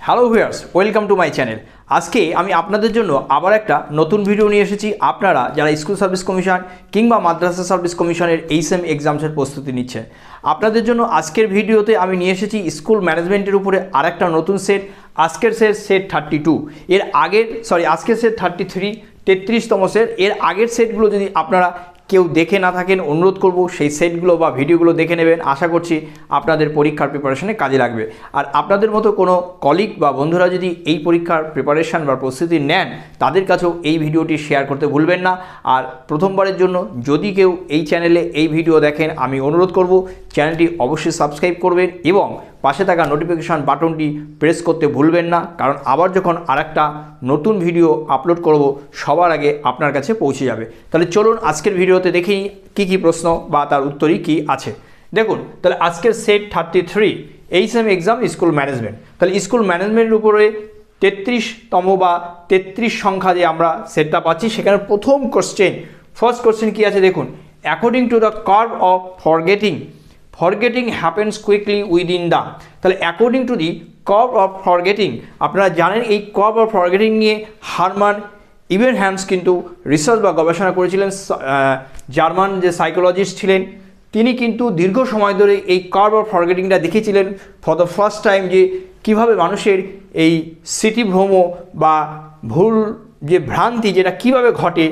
Hello viewers, welcome to my channel. আজকে আমি আপনাদের জন্য আবার একটা নতুন ভিডিও নিয়ে এসেছি। আপনারা যারা স্কুল সার্ভিস কমিশন কিংবা মাদ্রাসা সার্ভিস কমিশনের এইচএম এক্সামসের প্রস্তুতি নিচ্ছেন, আপনাদের জন্য আজকের ভিডিওতে আমি নিয়ে এসেছি স্কুল ম্যানেজমেন্টের উপরে আরেকটা নতুন সেট। আজকের সেট 32, এর আগের আজকের সেট 33, 33তম সেট। এর আগের সেটগুলো যদি আপনারা কেউ দেখে না থাকেন, অনুরোধ করব সেই সেটগুলো বা ভিডিওগুলো দেখে নেবেন। আশা করছি আপনাদের পরীক্ষার প্রিপারেশনে কাজে লাগবে। আর আপনাদের মতো কোনো কলিগ বা বন্ধুরা যদি এই পরীক্ষার প্রিপারেশন বা প্রস্তুতি নেন, তাদের কাছেও এই ভিডিওটি শেয়ার করতে ভুলবেন না। আর প্রথমবারের জন্য যদি কেউ এই চ্যানেলে এই ভিডিও দেখেন, আমি অনুরোধ করব চ্যানেলটি অবশ্যই সাবস্ক্রাইব করবেন এবং পাশে থাকা নোটিফিকেশান বাটনটি প্রেস করতে ভুলবেন না, কারণ আবার যখন আরেকটা নতুন ভিডিও আপলোড করব সবার আগে আপনার কাছে পৌঁছে যাবে। তাহলে চলুন আজকের ভিডিওতে দেখি কী প্রশ্ন বা তার উত্তরই কী আছে। দেখুন, তাহলে আজকের set 33 HM exam school management. তাহলে স্কুল ম্যানেজমেন্টের উপরে 33তম বা 33 সংখ্যা যে আমরা সেটটা পাচ্ছি, সেখানে প্রথম ফার্স্ট কোশ্চেন কী আছে দেখুন। According to the curve of forgetting happens quickly within the. তাহলে according to the curve of forgetting, আপনারা জানেন এই কার্ভ অফ ফরগেটিং নিয়ে হারমান ইবেনহ্যামস কিন্তু রিসার্চ বা গবেষণা করেছিলেন। জার্মান যে সাইকোলজিস্ট ছিলেন, তিনি কিন্তু দীর্ঘ সময় ধরে এই কার্ভ অফ ফরগেটিংটা দেখিয়েছিলেন ফর দ্য ফার্স্ট টাইম, যে কীভাবে মানুষের এই স্মৃতিভ্রম বা ভুল যে ভ্রান্তি যেটা কিভাবে ঘটে,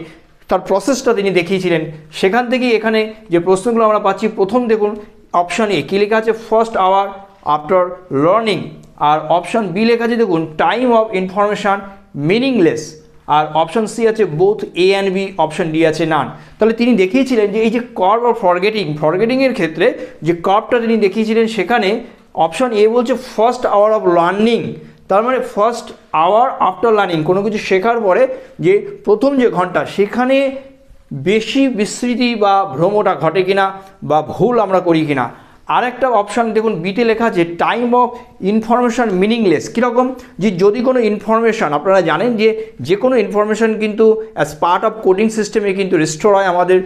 তার প্রসেসটা তিনি দেখিয়েছিলেন। সেখান থেকেই এখানে যে প্রশ্নগুলো আমরা পাচ্ছি, প্রথম দেখুন অপশান এ কী লেখা আছে, ফার্স্ট আওয়ার আফটার লার্নিং। আর অপশান বি লেখা আছে দেখুন টাইম অফ ইনফরমেশান মিনিংলেস। আর অপশান সি আছে both A and B, option D আছে নান। তাহলে তিনি দেখিয়েছিলেন যে এই যে কার্ভ অফ ফরগেটিংয়ের ক্ষেত্রে যে কার্ভটা তিনি দেখিয়েছিলেন, সেখানে অপশান এ বলছে ফার্স্ট আওয়ার অফ লার্নিং। তার মানে ফার্স্ট আওয়ার আফটার লার্নিং, কোনো কিছু শেখার পরে যে প্রথম যে ঘন্টা, সেখানে বেশি বিস্মৃতি বা ভ্রমটা ঘটে কিনা বা ভুল আমরা করি কিনা। আর একটা অপশান দেখুন বিতে লেখা আছে টাইম অফ ইনফরমেশান মিনিংলেস। কীরকম, যে যদি কোনো ইনফরমেশান, আপনারা জানেন যে কোনো ইনফরমেশান কিন্তু অ্যাজ পার্ট অফ কোডিং সিস্টেমে কিন্তু রিস্টোর হয় আমাদের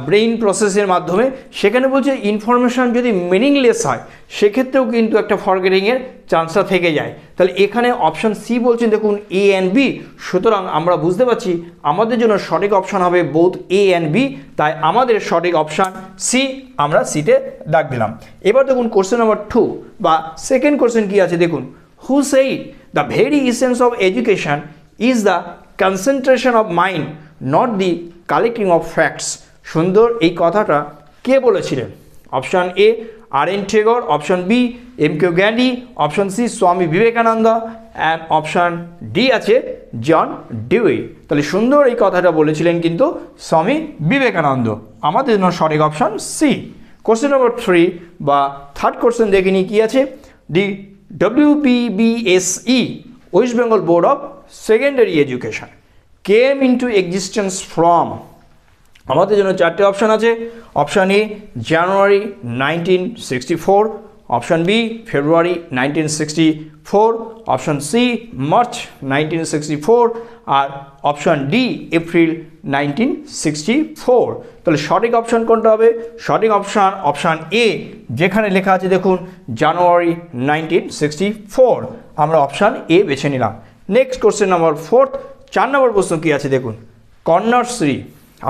ব্রেইন প্রসেসের মাধ্যমে। সেখানে বলছে ইনফরমেশান যদি মিনিংলেস হয়, সেক্ষেত্রেও কিন্তু একটা ফরগেটিংয়ের চান্সটা থেকে যায়। তাহলে এখানে অপশান সি বলছেন দেখুন এ অ্যান্ড বি। সুতরাং আমরা বুঝতে পারছি আমাদের জন্য সঠিক অপশান হবে বোথ এ অ্যান্ড বি। তাই আমাদের সঠিক অপশান সি, আমরা সিতে দাগ দিলাম। এবার দেখুন কোশ্চেন নাম্বার 2 বা সেকেন্ড কোশ্চেন কী আছে দেখুন। Who said the very essence of education is the concentration of mind not the collecting of facts. সুন্দর, এই কথাটা কে বলেছিলেন? Option A R N. Tagore, option B M K. Gandhi, option C Swami Vivekananda, and option D আছে জন ডিউই। তাহলে সুন্দর এই কথাটা বলেছিলেন কিন্তু স্বামী বিবেকানন্দ। আমাদের জন্য সঠিক অপশান সি। কোশ্চেন নম্বর 3 বা থার্ড কোশ্চেন দেখে নিই কী আছে। The WBBSE West Bengal board of secondary education came into existence from. আমাদের জন্য চারটে অপশান আছে। Option A January 1964, option B February 1964, option C March 1964, আর অপশান ডি এপ্রিল 1964। তাহলে সঠিক অপশান কোনটা হবে? সঠিক অপশান এ, যেখানে লেখা আছে দেখুন জানুয়ারি 1964। আমরা অপশান এ বেছে নিলাম। নেক্সট কোশ্চেন নাম্বার 4, 4 নম্বর প্রশ্ন কী আছে দেখুন। কন্যাশ্রী,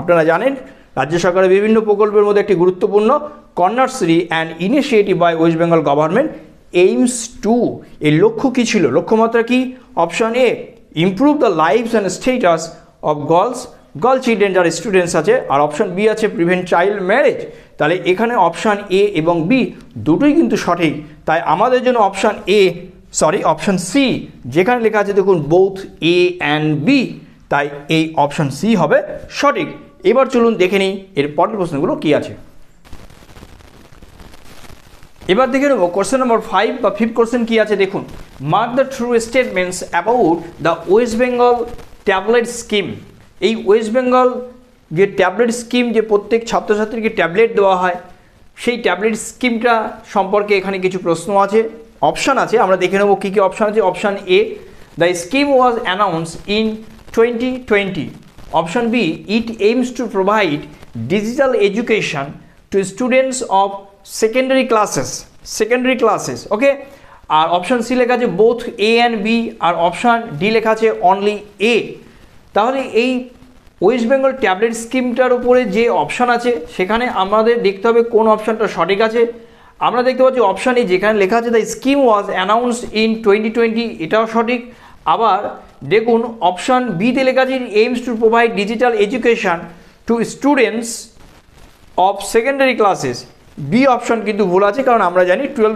আপনারা জানেন রাজ্য সরকারের বিভিন্ন প্রকল্পের মধ্যে একটি গুরুত্বপূর্ণ Kanyashree and initiative by West Bengal government aims to. এর লক্ষ্য কী ছিল? লক্ষ্যমাত্রা কি? Option A improve the lives and status of girl children, যারা স্টুডেন্টস আছে। আর অপশান বি আছে প্রিভেন্ট চাইল্ড ম্যারেজ। তাহলে এখানে অপশান এ এবং বি দুটোই কিন্তু সঠিক। তাই আমাদের জন্য অপশান সি, যেখানে লেখা আছে দেখুন বোথ এ অ্যান্ড বি, তাই এই অপশান সি হবে সঠিক। এবার চলুন দেখে নিই এর পরের প্রশ্নগুলো কী আছে। এবার দেখে নেব কোশ্চেন নম্বর 5 বা 5th কোশ্চেন কী আছে দেখুন। Mark the true statements about the West Bengal tablet scheme. এই ওয়েস্ট বেঙ্গল যে ট্যাবলেট স্কিম, যে প্রত্যেক ছাত্রছাত্রীকে ট্যাবলেট দেওয়া হয়, সেই ট্যাবলেট স্কিমটা সম্পর্কে এখানে কিছু প্রশ্ন আছে, অপশান আছে। আমরা দেখে নেব কী কী অপশান আছে। Option A the scheme was announced in 2020, option B it aims to provide digital education to students of secondary classes, okay. আর অপশান সি লেখা আছে বোথ এ অ্যান্ড বি, আর অপশান ডি লেখা আছে অনলি এ। তাহলে এই West Bengal tablet স্কিমটার উপরে যে অপশান আছে সেখানে আমাদের দেখতে হবে কোন অপশানটা সঠিক আছে। আমরা দেখতে পাচ্ছি অপশান এ যেখানে লেখা আছে the scheme was announced in 2020, এটাও সঠিক। আবার দেখুন অপশান বিতে লেখা আছে aims to provide digital education to students of secondary classes, B option কিন্তু ভুল আছে, কারণ আমরা জানি 12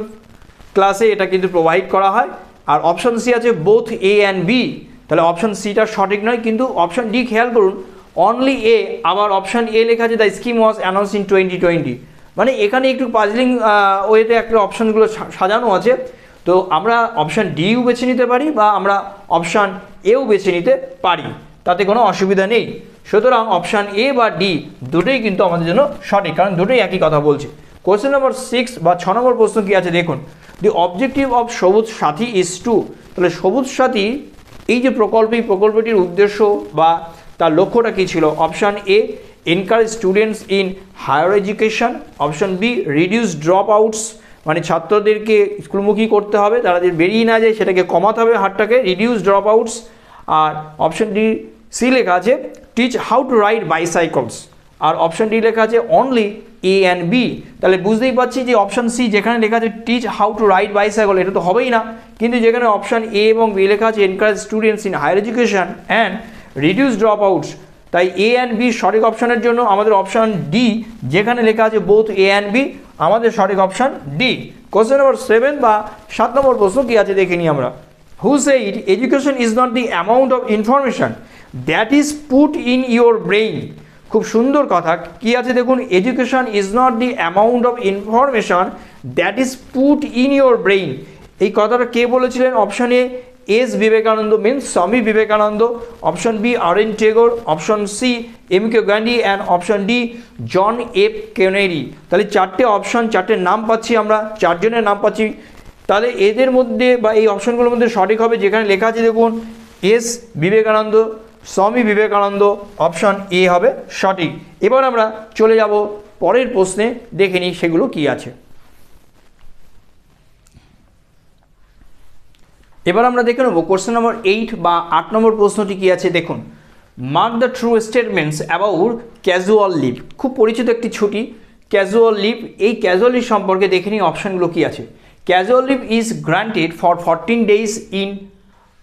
ক্লাসে এটা কিন্তু প্রোভাইড করা হয়। আর অপশান সি আছে বোথ এ অ্যান্ড বি, তাহলে অপশান সিটা সঠিক নয়। কিন্তু অপশান ডি খেয়াল করুন অনলি এ, আবার অপশান এ লেখা আছে the scheme was announce in 2020, মানে এখানে একটু পাজলিং ওয়েতে একটা অপশানগুলো সাজানো আছে। তো আমরা অপশান ডিও বেছে নিতে পারি বা আমরা অপশান এও বেছে নিতে পারি, তাতে কোনো অসুবিধা নেই। সুতরাং অপশান এ বা ডি দুটোই কিন্তু আমাদের জন্য সঠিক, কারণ দুটোই একই কথা বলছে। কোয়েশ্চেন নম্বর 6 বা 6 নম্বর প্রশ্ন কী আছে দেখুন, দি অবজেক্টিভ অফ সবুজ সাথী ইজ টু, তাহলে সবুজ সাথী এই যে প্রকল্পটির উদ্দেশ্য বা তার লক্ষ্যটা কী ছিল? Option A encourage students in higher education, option B reduce drop outs, মানে ছাত্রদেরকে স্কুলমুখী করতে হবে, তারা যে বেরিয়ে না যায় সেটাকে কমাতে হবে হারটাকে, রিডিউস ড্রপ আউটস। আর অপশান ডি সি লেখা আছে teach how to ride bicycles, আর অপশান ডি লেখা আছে অনলি এ অ্যান্ড বি। তাহলে বুঝতেই পারছি যে অপশান সি যেখানে লেখা আছে teach how to ride bicycle, এটা তো হবেই না, কিন্তু যেখানে অপশান এ এবং বি লেখা আছে encourage students in higher education and reduce drop outs, তাই এ অ্যান্ড বি সঠিক অপশানের জন্য আমাদের অপশান ডি যেখানে লেখা আছে বোথ এ অ্যান্ড বি, আমাদের সঠিক অপশান ডি। কোয়েশ্চেন নম্বর 7 বা 7 নম্বর প্রশ্ন কী আছে দেখে নিই আমরা। Who said education is not the amount of information that is put in your brain, খুব সুন্দর কথা। কি আছে দেখুন, education is not the amount of information that is put in your brain, এই কথাটা কে বলেছিলেন? Option A S Vivekananda means Swami Vivekananda, option B R N Tagore, option C M K Gandhi and option D John F Kennedy. তাহলে চারটে option, চারটে নাম পাচ্ছি আমরা, চারজনের নাম পাচ্ছি। তাহলে এদের মধ্যে বা এই অপশানগুলোর মধ্যে সঠিক হবে যেখানে লেখা আছে দেখুন এস বিবেকানন্দ, স্বামী বিবেকানন্দ, অপশান এ হবে সঠিক। এবার আমরা চলে যাব পরের প্রশ্নে, দেখে নিই সেগুলো কি আছে। এবার আমরা দেখে নেব কোশ্চেন নম্বর 8 বা 8 নম্বর প্রশ্নটি কি আছে দেখুন। Mark the true statements about casual leave, খুব পরিচিত একটি ছুটি ক্যাজুয়াল লিভ, এই ক্যাজুয়াল লিভ সম্পর্কে দেখে নিই অপশানগুলো কি আছে। Casual leave is granted for 14 days in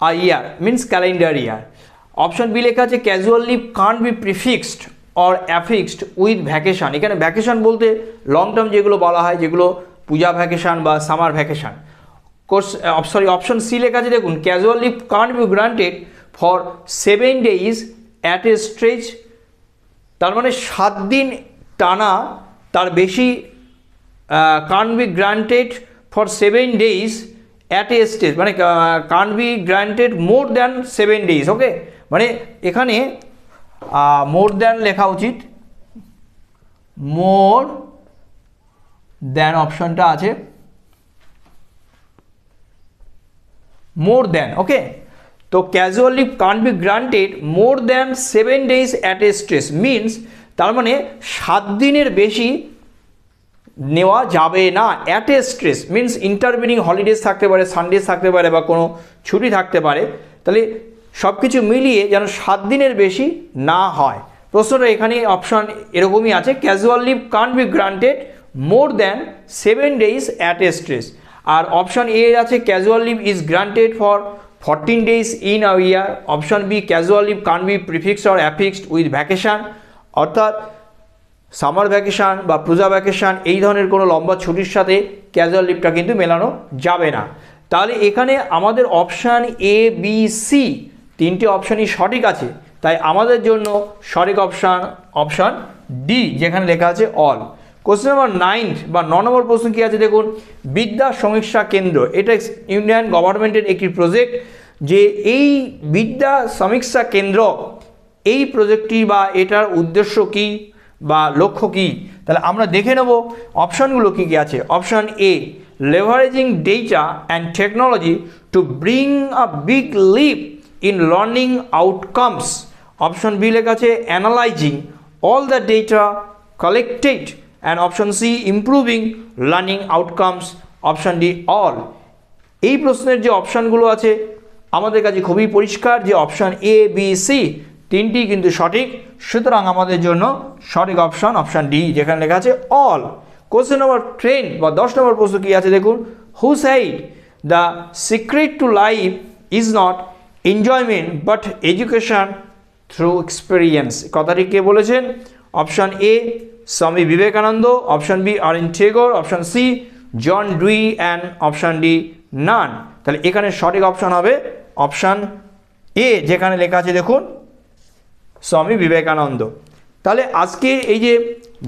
a year means calendar year. Option B লেখা আছে casual leave can't be prefixed or affixed with vacation, এখানে ভ্যাকেশান বলতে লং টার্ম যেগুলো বলা হয়, যেগুলো পূজা ভ্যাকেশান বা সামার ভ্যাকেশান। অপশান সি লেখা আছে দেখুন casual leave can't be granted for 7 days at a stretch, তার মানে 7 দিন টানা তার বেশি can't be granted for 7 days at a stage, মানে can't be granted more than 7 days, okay, মানে এখানে মোর দ্যান লেখা উচিত, মোর দ্যান অপশানটা আছে মোর দ্যান, ওকে। তো casual leave can't be granted more than 7 days at a stretch means, তার মানে 7 দিনের বেশি নেওয়া যাবে না। At a stress means intervening holidays থাকতে পারে, সানডেজ থাকতে পারে বা কোনো ছুটি থাকতে পারে, তাহলে সব কিছু মিলিয়ে যেন 7 দিনের বেশি না হয়। প্রশ্নটা এখানে অপশান এরকমই আছে, casual leave can't be granted more than 7 days at a stress. আর অপশান এ আছে casual leave is granted for 14 days in a year, option B casual leave can't be prefixed or affixed with vacation, অর্থাৎ summer vacation বা puja vacation এই ধরনের কোনো লম্বা ছুটির সাথে ক্যাজুয়াল লিভটা কিন্তু মেলানো যাবে না। তাহলে এখানে আমাদের অপশান এ বি সি তিনটে অপশানই সঠিক আছে, তাই আমাদের জন্য সঠিক অপশান ডি যেখানে লেখা আছে অল। কোশ্চেন নম্বর 9 বা 9 নম্বর প্রশ্ন কী আছে দেখুন, বিদ্যা সমীক্ষা কেন্দ্র, এটা ইন্ডিয়ান গভর্নমেন্টের একটি প্রজেক্ট, যে এই বিদ্যা সমীক্ষা কেন্দ্র এই প্রজেক্টটি বা এটার উদ্দেশ্য কী বা লক্ষ্য কী, তাহলে আমরা দেখে নেব অপশানগুলো কী কী আছে। Option A leveraging data and technology to bring a big leap in learning outcomes, option B লেখা আছে analysing all the data collected, and option C improving learning outcomes, option D all. এই প্রশ্নের যে অপশানগুলো আছে আমাদের কাছে খুবই পরিষ্কার যে অপশান এ বি সি তিনটি কিন্তু সঠিক, সুতরাং আমাদের জন্য সঠিক অপশান ডি, যেখানে লেখা আছে অল। কোশ্চেন নম্বর 10 বা 10 নম্বর প্রশ্ন কী আছে দেখুন, who said the secret to life is not enjoyment but education through experience. কথাটি কে বলেছেন? Option A Swami Vivekananda, option B R N Tagore, option C John Dewey and option D none. তাহলে এখানে সঠিক অপশান হবে অপশান এ, যেখানে লেখা আছে দেখুন স্বামী বিবেকানন্দ। তাহলে আজকে এই যে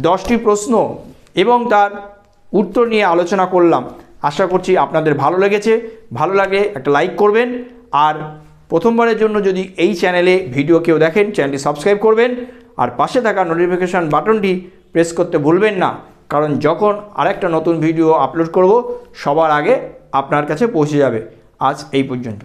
10টি প্রশ্ন এবং তার উত্তর নিয়ে আলোচনা করলাম, আশা করছি আপনাদের ভালো লেগেছে। ভালো লাগলে একটা লাইক করবেন, আর প্রথমবারের জন্য যদি এই চ্যানেলে ভিডিও কেউ দেখেন চ্যানেলটি সাবস্ক্রাইব করবেন, আর পাশে থাকা নোটিফিকেশান বাটনটি প্রেস করতে ভুলবেন না, কারণ যখন আরেকটা নতুন ভিডিও আপলোড করব সবার আগে আপনার কাছে পৌঁছে যাবে। আজ এই পর্যন্ত।